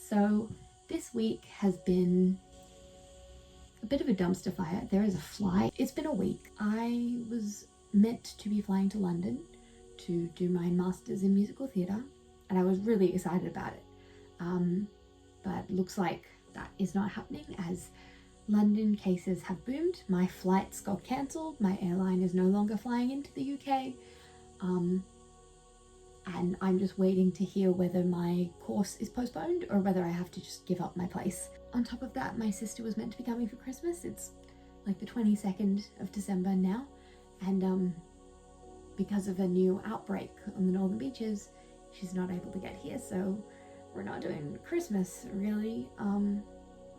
So this week has been a bit of a dumpster fire. There is a flight. It's been a week. I was meant to be flying to London to do my master's in musical theatre, and I was really excited about it. But looks like that is not happening as London cases have boomed. My flights got cancelled. My airline is no longer flying into the UK. And I'm just waiting to hear whether my course is postponed or whether I have to just give up my place. On top of that, my sister was meant to be coming for Christmas. It's like the 22nd of December now, and because of a new outbreak on the northern beaches, she's not able to get here, so we're not doing Christmas really.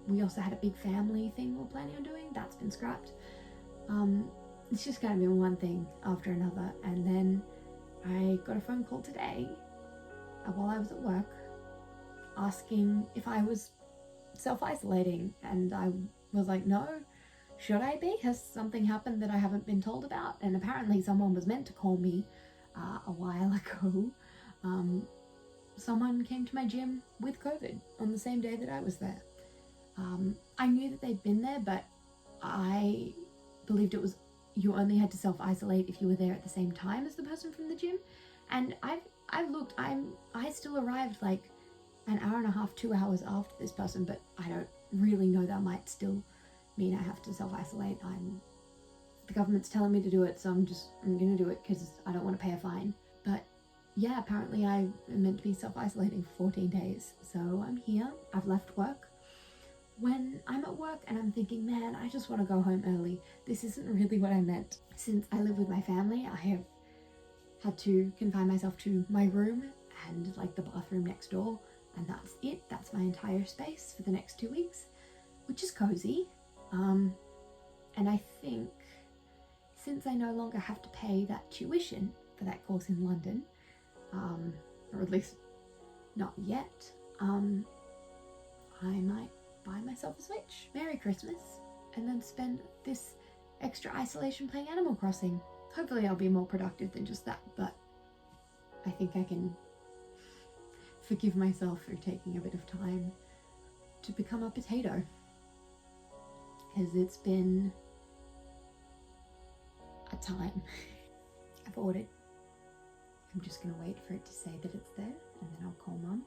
We also had a big family thing we're planning on doing. That's been scrapped. It's just kind of been one thing after another, and then I got a phone call today while I was at work asking if I was self-isolating, and I was like, no. Should I be? Has something happened that I haven't been told about? And apparently someone was meant to call me a while ago. Someone came to my gym with COVID on the same day that I was there. I knew that they'd been there, but I believed it was you only had to self-isolate if you were there at the same time as the person from the gym. And I've looked, I still arrived like an hour and a half, 2 hours after this person, but I don't really know. That might still mean I have to self-isolate. The government's telling me to do it, so I'm gonna do it because I don't want to pay a fine. But yeah, apparently I am meant to be self-isolating for 14 days. So I'm here, I've left work. When I'm at work and I'm thinking, man, I just want to go home early. This isn't really what I meant. Since I live with my family, I have had to confine myself to my room and like the bathroom next door, and that's it. That's my entire space for the next 2 weeks, which is cozy. And I think since I no longer have to pay that tuition for that course in London, or at least not yet, I might buy myself a Switch. Merry Christmas, and then spend this extra isolation playing Animal Crossing. Hopefully I'll be more productive than just that, but I think I can forgive myself for taking a bit of time to become a potato, because it's been a time. I've ordered. I'm just gonna wait for it to say that it's there, and then I'll call Mum,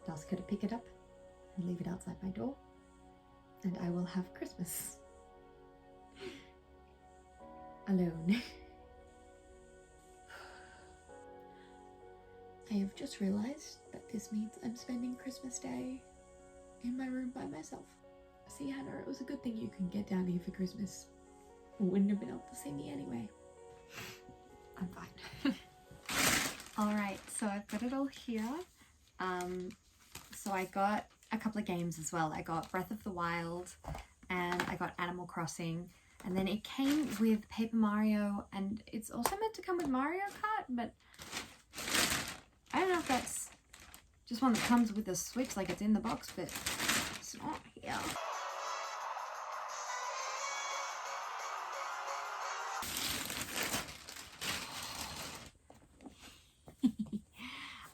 ask her to pick it up and leave it outside my door, and I will have Christmas alone. I have just realised that this means I'm spending Christmas Day in my room by myself. See, Hannah, it was a good thing you couldn't get down here for Christmas. You wouldn't have been able to see me anyway. I'm fine. Alright, so I've got it all here. So I got a couple of games as well. I got Breath of the Wild and I got Animal Crossing, and then it came with Paper Mario, and it's also meant to come with Mario Kart, but I don't know if that's just one that comes with the Switch, like it's in the box, but it's not here.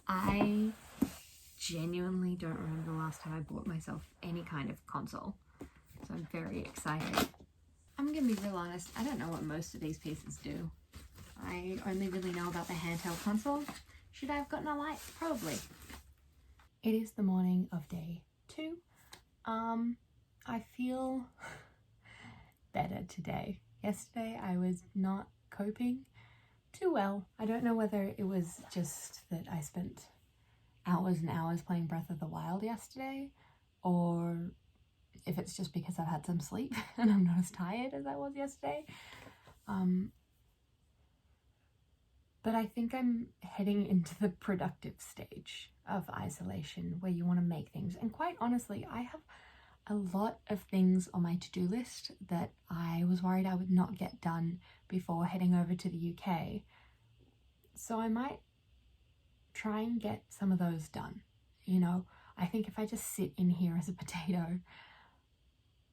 I genuinely don't remember the last time I bought myself any kind of console, so I'm very excited. I'm gonna be real honest, I don't know what most of these pieces do. I only really know about the handheld console. Should I have gotten a light? Probably. It is the morning of day 2. I feel better today. Yesterday I was not coping too well. I don't know whether it was just that I spent hours and hours playing Breath of the Wild yesterday, or if it's just because I've had some sleep and I'm not as tired as I was yesterday. But I think I'm heading into the productive stage of isolation where you want to make things. And quite honestly, I have a lot of things on my to-do list that I was worried I would not get done before heading over to the UK. So I might try and get some of those done. You know, I think if I just sit in here as a potato,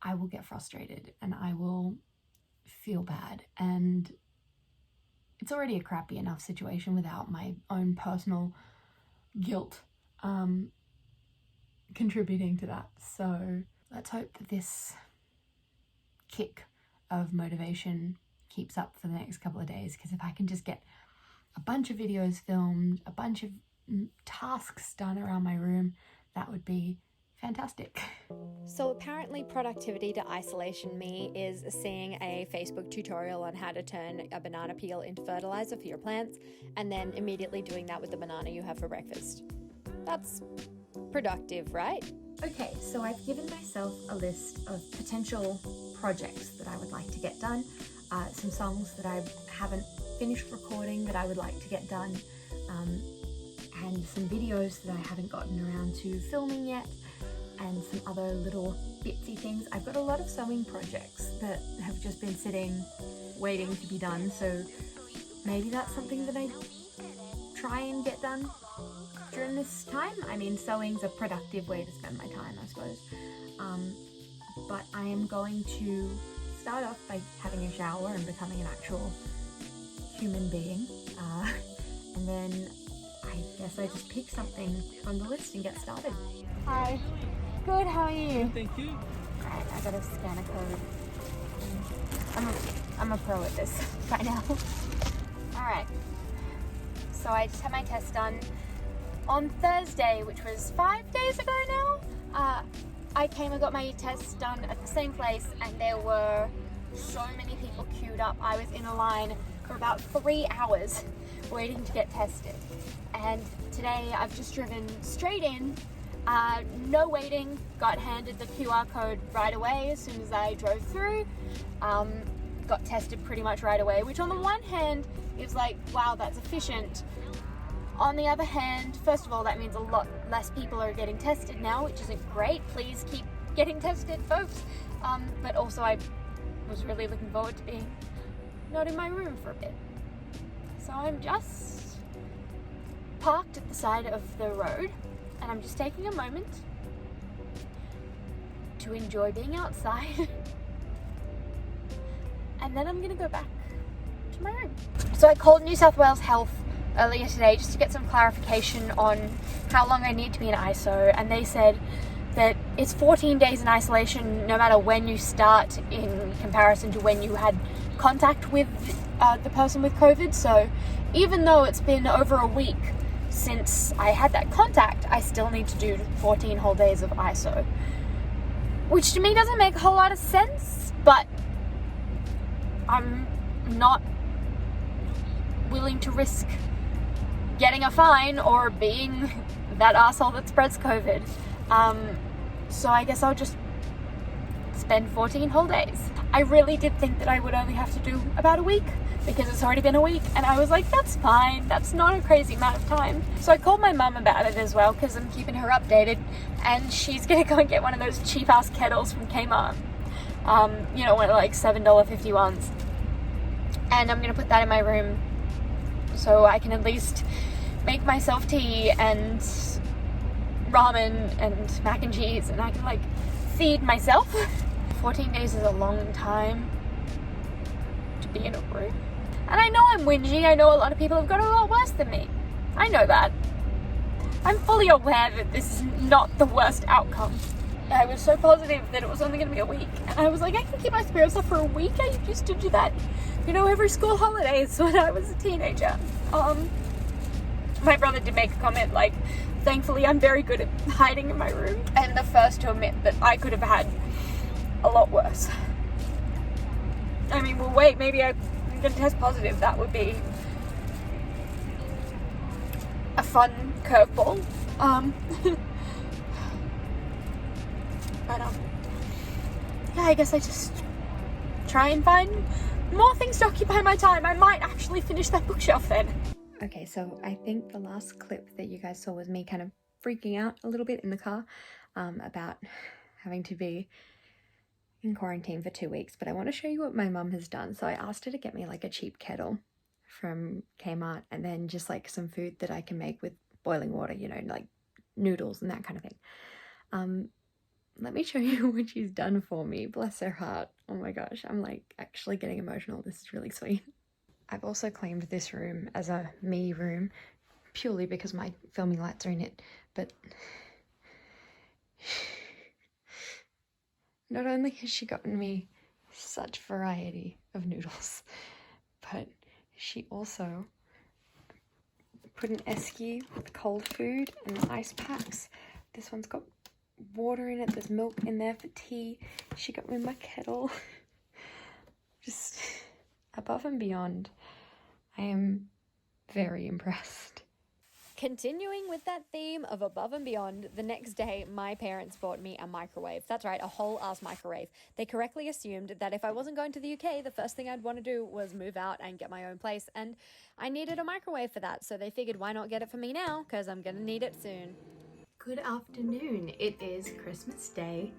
I will get frustrated and I will feel bad. And it's already a crappy enough situation without my own personal guilt contributing to that. So let's hope that this kick of motivation keeps up for the next couple of days, because if I can just get a bunch of videos filmed, a bunch of tasks done around my room, that would be fantastic. So apparently productivity to isolation me is seeing a Facebook tutorial on how to turn a banana peel into fertilizer for your plants and then immediately doing that with the banana you have for breakfast. That's productive, right? Okay, so I've given myself a list of potential projects that I would like to get done, some songs that I haven't finished recording that I would like to get done, and some videos that I haven't gotten around to filming yet, and some other little bitsy things. I've got a lot of sewing projects that have just been sitting waiting to be done, so maybe that's something that I try and get done during this time. I mean, sewing's a productive way to spend my time, I suppose. But I am going to start off by having a shower and becoming an actual human being. And then I guess I just pick something from the list and get started. Hi. Good, how are you? Thank you. Alright, I gotta scan a code. I'm a pro at this by now. Alright. So I just had my test done on Thursday, which was 5 days ago now. I came and got my test done at the same place, and there were so many people queued up. I was in a line for about 3 hours waiting to get tested. And today I've just driven straight in, no waiting, got handed the QR code right away as soon as I drove through. Got tested pretty much right away, which on the one hand is like, wow, that's efficient. On the other hand, first of all, that means a lot less people are getting tested now, which isn't great. Please keep getting tested, folks. But also I was really looking forward to being not in my room for a bit. So I'm just parked at the side of the road, and I'm just taking a moment to enjoy being outside. And then I'm gonna go back to my room. So I called New South Wales Health earlier today just to get some clarification on how long I need to be in ISO, and they said that it's 14 days in isolation no matter when you start in comparison to when you had contact with the person with COVID. So even though it's been over a week since I had that contact, I still need to do 14 whole days of ISO, which to me doesn't make a whole lot of sense, but I'm not willing to risk getting a fine or being that asshole that spreads COVID. So I guess I'll just spend 14 whole days. I really did think that I would only have to do about a week because it's already been a week, and I was like, that's fine, that's not a crazy amount of time. So I called my mum about it as well because I'm keeping her updated, and she's gonna go and get one of those cheap ass kettles from Kmart. You know, one of like $7.50 ones. And I'm gonna put that in my room so I can at least make myself tea and ramen and mac and cheese, and I can like feed myself. 14 days is a long time to be in a room. And I know I'm whingy, I know a lot of people have got a lot worse than me. I know that. I'm fully aware that this is not the worst outcome. I was so positive that it was only going to be a week, and I was like, I can keep my spirits up for a week. I used to do that, you know, every school holidays when I was a teenager. My brother did make a comment like, thankfully I'm very good at hiding in my room, and the first to admit that I could have had a lot worse. I mean, well, wait, maybe I'm gonna test positive. That would be a fun curveball. But yeah, I guess I just try and find more things to occupy my time. I might actually finish that bookshelf then. Okay, so I think the last clip that you guys saw was me kind of freaking out a little bit in the car about having to be in quarantine for 2 weeks, but I want to show you what my mum has done. So I asked her to get me like a cheap kettle from Kmart, and then just like some food that I can make with boiling water, you know, like noodles and that kind of thing. Let me show you what she's done for me. Bless her heart. Oh my gosh, I'm like actually getting emotional. This is really sweet. I've also claimed this room as a me room purely because my filming lights are in it, but Not only has she gotten me such variety of noodles, but she also put an esky with cold food and ice packs. This one's got water in it, there's milk in there for tea. She got me my kettle. Just above and beyond. I am very impressed. Continuing with that theme of above and beyond, the next day my parents bought me a microwave. That's right, a whole ass microwave. They correctly assumed that if I wasn't going to the UK, the first thing I'd want to do was move out and get my own place, and I needed a microwave for that, so they figured why not get it for me now, because I'm gonna need it soon. Good afternoon. It is Christmas Day.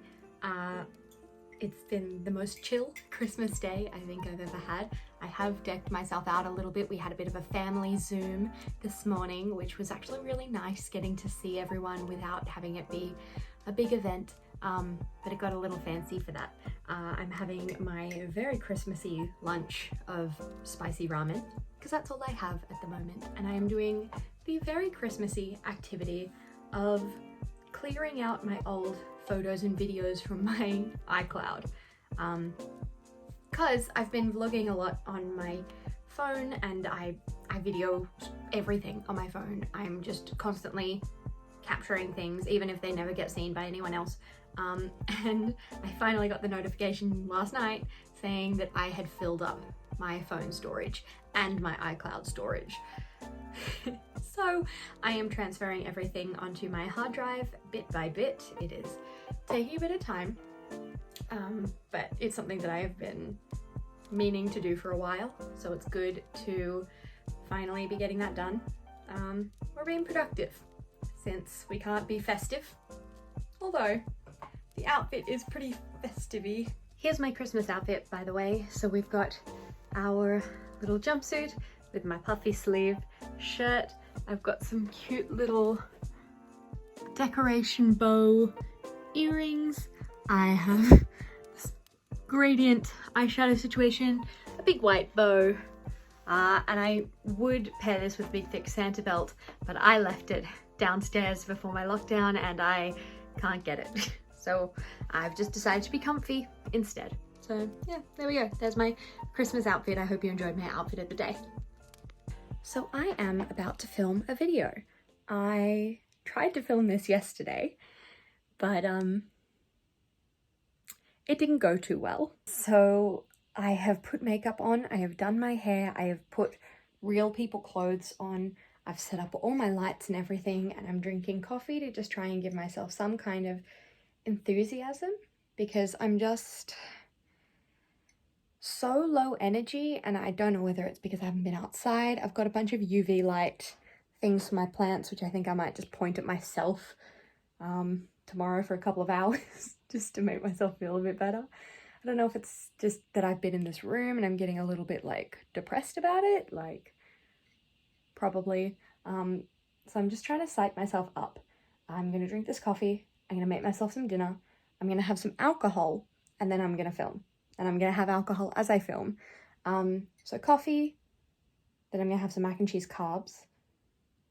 It's been the most chill Christmas day I think I've ever had. I have decked myself out a little bit. We had a bit of a family Zoom this morning, which was actually really nice, getting to see everyone without having it be a big event, but it got a little fancy for that. I'm having my very Christmassy lunch of spicy ramen, because that's all I have at the moment, and I am doing the very Christmassy activity of clearing out my old photos and videos from my iCloud, because I've been vlogging a lot on my phone, and I video everything on my phone. I'm just constantly capturing things, even if they never get seen by anyone else. And I finally got the notification last night saying that I had filled up my phone storage and my iCloud storage. So I am transferring everything onto my hard drive bit by bit. It is taking a bit of time, but it's something that I have been meaning to do for a while, so it's good to finally be getting that done. We're being productive since we can't be festive, although the outfit is pretty festive-y. Here's my Christmas outfit, by the way. So we've got our little jumpsuit with my puffy sleeve shirt. I've got some cute little decoration bow earrings. I have this gradient eyeshadow situation, a big white bow, and I would pair this with a big thick Santa belt, but I left it downstairs before my lockdown and I can't get it. So I've just decided to be comfy instead. So yeah, there we go. There's my Christmas outfit. I hope you enjoyed my outfit of the day. So I am about to film a video. I tried to film this yesterday, but it didn't go too well. So I have put makeup on, I have done my hair, I have put real people clothes on, I've set up all my lights and everything, and I'm drinking coffee to just try and give myself some kind of enthusiasm, because I'm just so low energy, and I don't know whether it's because I haven't been outside. I've got a bunch of UV light things for my plants, which I think I might just point at myself tomorrow for a couple of hours just to make myself feel a bit better. I don't know if it's just that I've been in this room and I'm getting a little bit like depressed about it, like probably. So I'm just trying to psych myself up. I'm gonna drink this coffee, I'm gonna make myself some dinner, I'm gonna have some alcohol, and then I'm gonna film. And I'm gonna have alcohol as I film. So coffee, then I'm gonna have some mac and cheese carbs,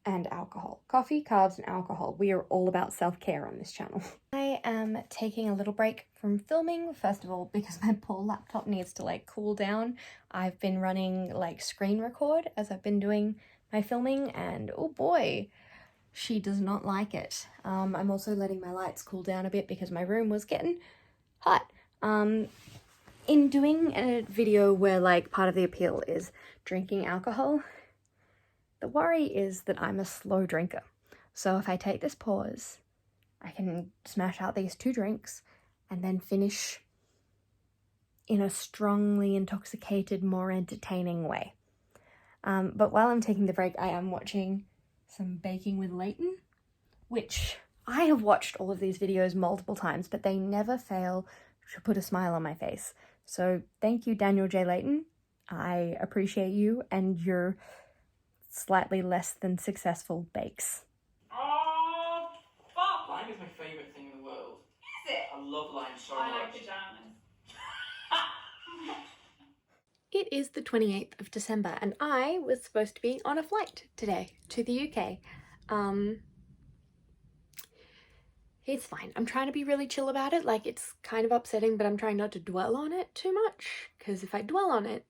and alcohol. Coffee, carbs, and alcohol. We are all about self-care on this channel. I am taking a little break from filming, first of all, because my poor laptop needs to like cool down. I've been running like screen record as I've been doing my filming, and oh boy, she does not like it. I'm also letting my lights cool down a bit because my room was getting hot. In doing a video where like part of the appeal is drinking alcohol, the worry is that I'm a slow drinker. So if I take this pause, I can smash out these 2 drinks and then finish in a strongly intoxicated, more entertaining way. But while I'm taking the break, I am watching some Baking with Leighton, which I have watched all of these videos multiple times, but they never fail to put a smile on my face. So thank you, Daniel J. Leighton. I appreciate you and your slightly less than successful bakes. Oh, fuck! Lime is my favourite thing in the world. Is it? I love lime so I much. like pajamas. It is the 28th of December and I was supposed to be on a flight today to the UK. It's fine. I'm trying to be really chill about it. Like, it's kind of upsetting, but I'm trying not to dwell on it too much, because if I dwell on it,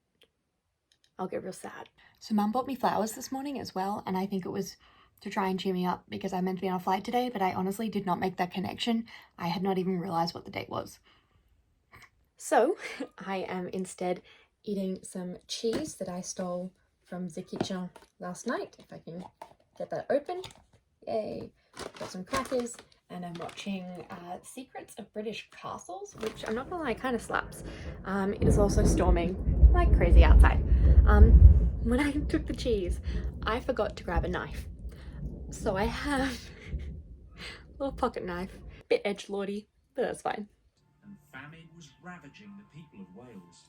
I'll get real sad. So Mum bought me flowers this morning as well, and I think it was to try and cheer me up because I meant to be on a flight today, but I honestly did not make that connection. I had not even realized what the date was. So I am instead eating some cheese that I stole from the kitchen last night. If I can get that open. Yay. Got some crackers, and I'm watching Secrets of British Castles, which I'm not gonna lie, kind of slaps. It is also storming like crazy outside. When I took the cheese, I forgot to grab a knife. So I have a little pocket knife, bit edgelordy, but that's fine. And famine was ravaging the people of Wales.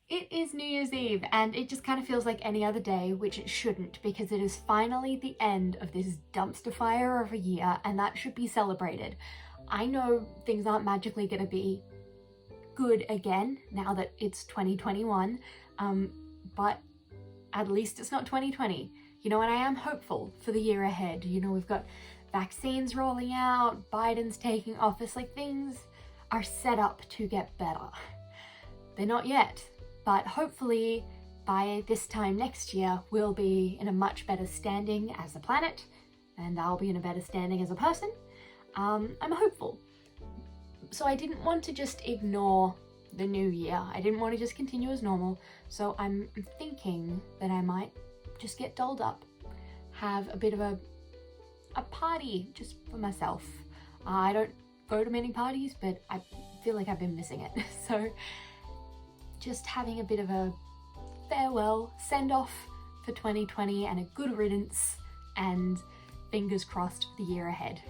It is New Year's Eve, and it just kind of feels like any other day, which it shouldn't, because it is finally the end of this dumpster fire of a year, and that should be celebrated. I know things aren't magically going to be good again now that it's 2021, but at least it's not 2020. You know, and I am hopeful for the year ahead. You know, we've got vaccines rolling out, Biden's taking office, like things are set up to get better. They're not yet. But hopefully by this time next year, we'll be in a much better standing as a planet, and I'll be in a better standing as a person. I'm hopeful. So I didn't want to just ignore the new year. I didn't want to just continue as normal. So I'm thinking that I might just get dolled up, have a bit of a party just for myself. I don't go to many parties, but I feel like I've been missing it. So just having a bit of a farewell, send-off for 2020 and a good riddance, and fingers crossed for the year ahead.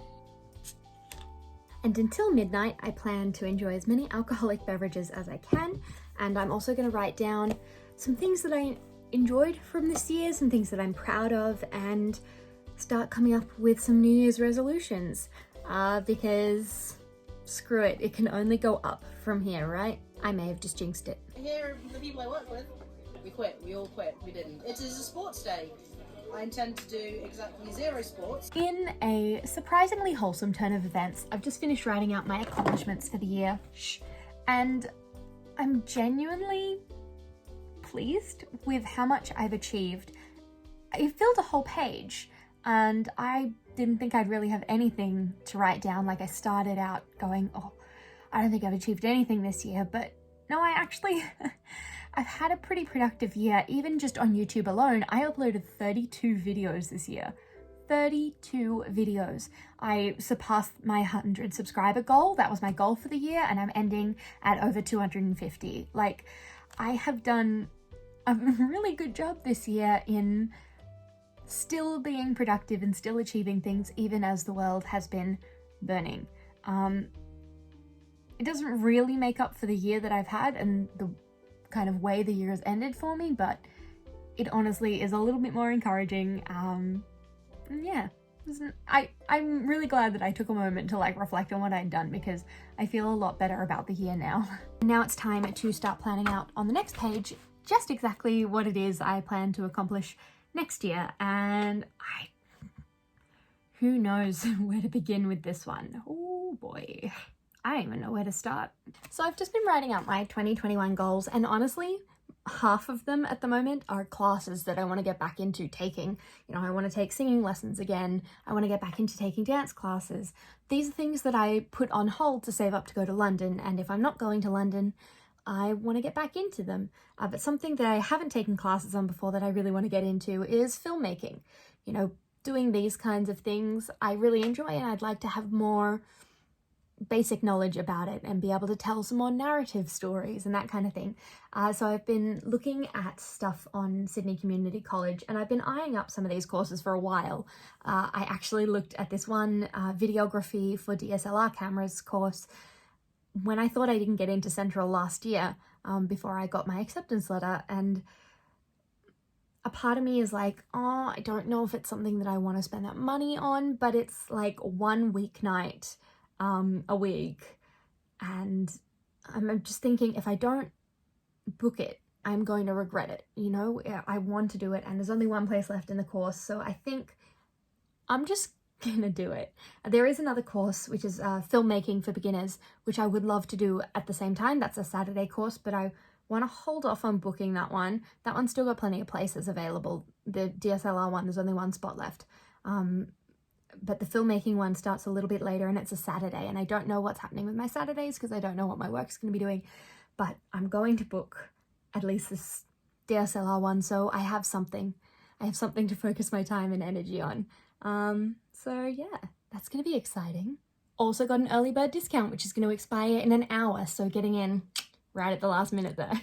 And until midnight, I plan to enjoy as many alcoholic beverages as I can, and I'm also going to write down some things that I enjoyed from this year, some things that I'm proud of, and start coming up with some New Year's resolutions, because screw it, it can only go up from here, right? I may have just jinxed it. Here, the people I work with, we quit. We all quit. We didn't. It is a sports day. I intend to do exactly 0 sports. In a surprisingly wholesome turn of events, I've just finished writing out my accomplishments for the year, and I'm genuinely pleased with how much I've achieved. I filled a whole page, and I didn't think I'd really have anything to write down. Like, I started out going, oh, I don't think I've achieved anything this year, but no, I actually, I've had a pretty productive year. Even just on YouTube alone, I uploaded 32 videos this year. 32 videos. I surpassed my 100 subscriber goal. That was my goal for the year, and I'm ending at over 250. Like, I have done a really good job this year in still being productive and still achieving things, even as the world has been burning. It doesn't really make up for the year that I've had and the kind of way the year has ended for me, but it honestly is a little bit more encouraging. Yeah, I'm really glad that I took a moment to like reflect on what I'd done, because I feel a lot better about the year now. Now it's time to start planning out on the next page just exactly what it is I plan to accomplish next year, and who knows where to begin with this one. Oh boy, I don't even know where to start. So I've just been writing out my 2021 goals, and honestly, half of them at the moment are classes that I want to get back into taking. You know, I want to take singing lessons again. I want to get back into taking dance classes. These are things that I put on hold to save up to go to London, and if I'm not going to London, I want to get back into them. But something that I haven't taken classes on before that I really want to get into is filmmaking. You know, doing these kinds of things I really enjoy, and I'd like to have more basic knowledge about it and be able to tell some more narrative stories and that kind of thing. So I've been looking at stuff on Sydney Community College, and I've been eyeing up some of these courses for a while. I actually looked at this one videography for DSLR cameras course when I thought I didn't get into Central last year, before I got my acceptance letter, and a part of me is like, oh, I don't know if it's something that I want to spend that money on, but it's like 1 weeknight a week, and I'm just thinking, if I don't book it I'm going to regret it. You know, I want to do it and there's only one place left in the course. So I think I'm just gonna do it. There is another course, which is filmmaking for beginners, which I would love to do at the same time. That's a Saturday course, but I want to hold off on booking that one. That one's still got plenty of places available. The DSLR one, there's only one spot left. But the filmmaking one starts a little bit later and it's a Saturday, and I don't know what's happening with my Saturdays because I don't know what my work's going to be doing, but I'm going to book at least this DSLR one so I have something to focus my time and energy on. So yeah, that's going to be exciting. Also got an early bird discount, which is going to expire in an hour, so getting in right at the last minute there.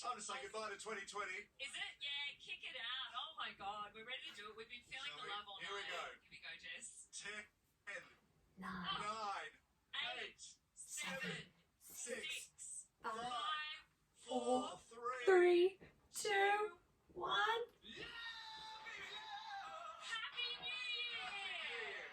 Time to say goodbye to 2020. Is it? Yeah, kick it out. Oh my god, we're ready to do it. We've been feeling the love all night. Here we go. Here we go, Jess. 10, 9, 8, 7, 6, 5, 4, 3, 3. 2, 1. Happy New Year!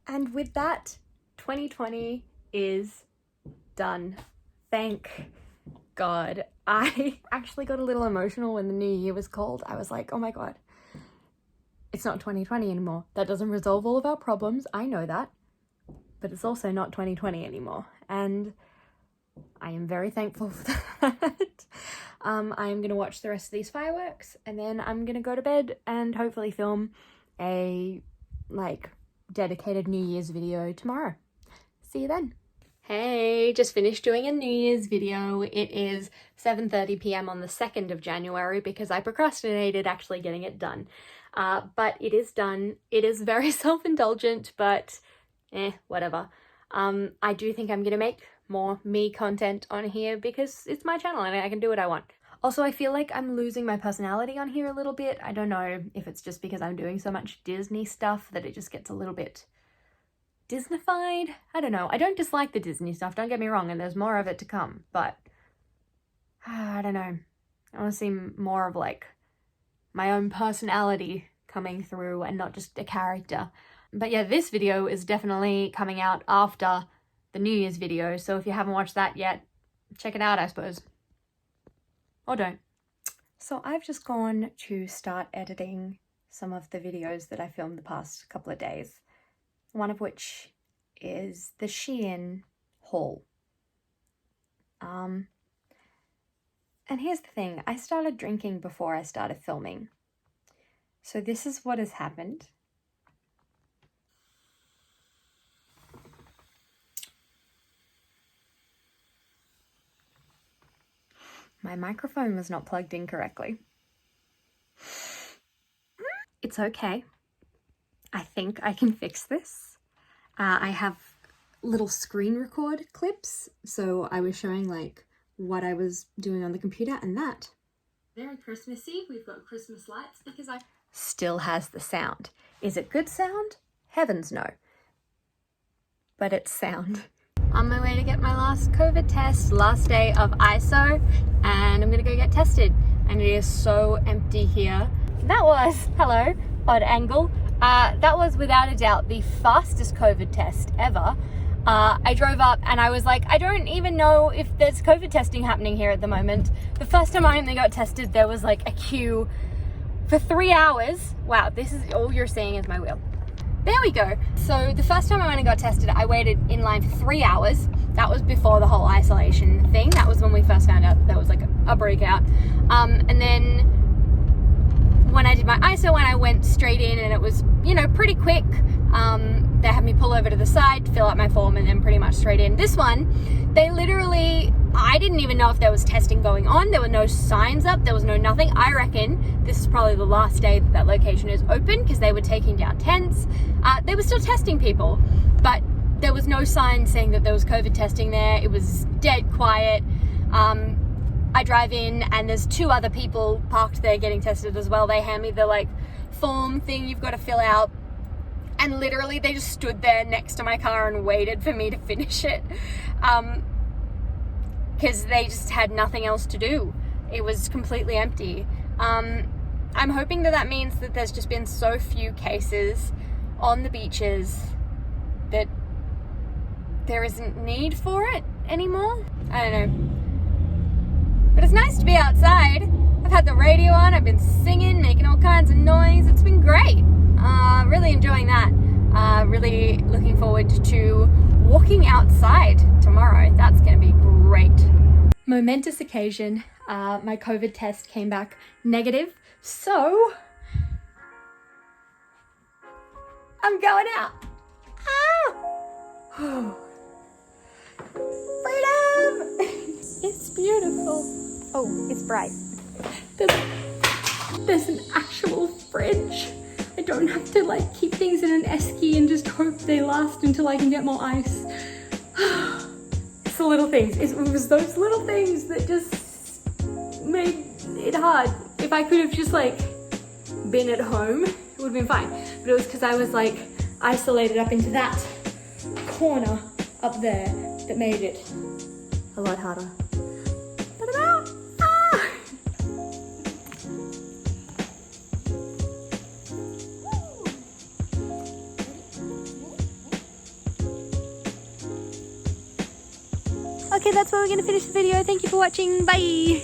And with that, 2020 is done. Thank God. I actually got a little emotional when the new year was called. I was like, oh my God, it's not 2020 anymore. That doesn't resolve all of our problems. I know that. But it's also not 2020 anymore. And I am very thankful for that. I'm going to watch the rest of these fireworks and then I'm going to go to bed and hopefully film a, dedicated New Year's video tomorrow. See you then. Hey, just finished doing a New Year's video. It is 7:30 p.m. on the 2nd of January because I procrastinated actually getting it done. But it is done. It is very self-indulgent, but whatever. I do think I'm going to make more me content on here because it's my channel and I can do what I want. Also, I feel like I'm losing my personality on here a little bit. I don't know if it's just because I'm doing so much Disney stuff that it just gets a little bit Disneyfied. I don't know. I don't dislike the Disney stuff, don't get me wrong, and there's more of it to come, but I don't know. I want to see more of my own personality coming through and not just a character. But yeah, this video is definitely coming out after the New Year's video, so if you haven't watched that yet, check it out, I suppose. Or don't. So I've just gone to start editing some of the videos that I filmed the past couple of days. One of which is the Shein haul. And here's the thing, I started drinking before I started filming. So this is what has happened. My microphone was not plugged in correctly. It's okay. I think I can fix this. I have little screen record clips, so I was showing what I was doing on the computer and that. Very Christmassy. We've got Christmas lights because I still has the sound. Is it good sound? Heavens no. But it's sound. On my way to get my last COVID test, last day of ISO, and I'm gonna go get tested. And it is so empty here. That was, hello, odd angle. That was without a doubt the fastest COVID test ever. I drove up and I was like, I don't even know if there's COVID testing happening here at the moment. The first time I only got tested, there was a queue for 3 hours. Wow, this is all you're seeing is my wheel. There we go. So the first time I went and got tested, I waited in line for 3 hours. That was before the whole isolation thing. That was when we first found out that there was a breakout. And then when I did my ISO, when I went straight in and it was, pretty quick. They had me pull over to the side, fill out my form, and then pretty much straight in. This one, they literally, I didn't even know if there was testing going on. There were no signs up. There was no nothing. I reckon this is probably the last day that location is open because they were taking down tents. They were still testing people, but there was no sign saying that there was COVID testing there. It was dead quiet. I drive in and there's 2 other people parked there getting tested as well. They hand me the like form thing you've got to fill out, and literally they just stood there next to my car and waited for me to finish it, because they just had nothing else to do. It was completely empty. I'm hoping that means that there's just been so few cases on the beaches that there isn't need for it anymore. I don't know. But it's nice to be outside. I've had the radio on, I've been singing, making all kinds of noise. It's been great. Really enjoying that. Really looking forward to walking outside tomorrow. That's gonna be great. Momentous occasion. My COVID test came back negative, so I'm going out. Ah! Freedom! It's beautiful. Oh, it's bright. There's an actual fridge. I don't have to like keep things in an esky and just hope they last until I can get more ice. It's the little things. It was those little things that just made it hard. If I could have just like been at home, it would have been fine. But it was because I was like isolated up into that corner up there that made it a lot harder. But I'm out! Ah! Okay, that's where we're gonna finish the video. Thank you for watching. Bye!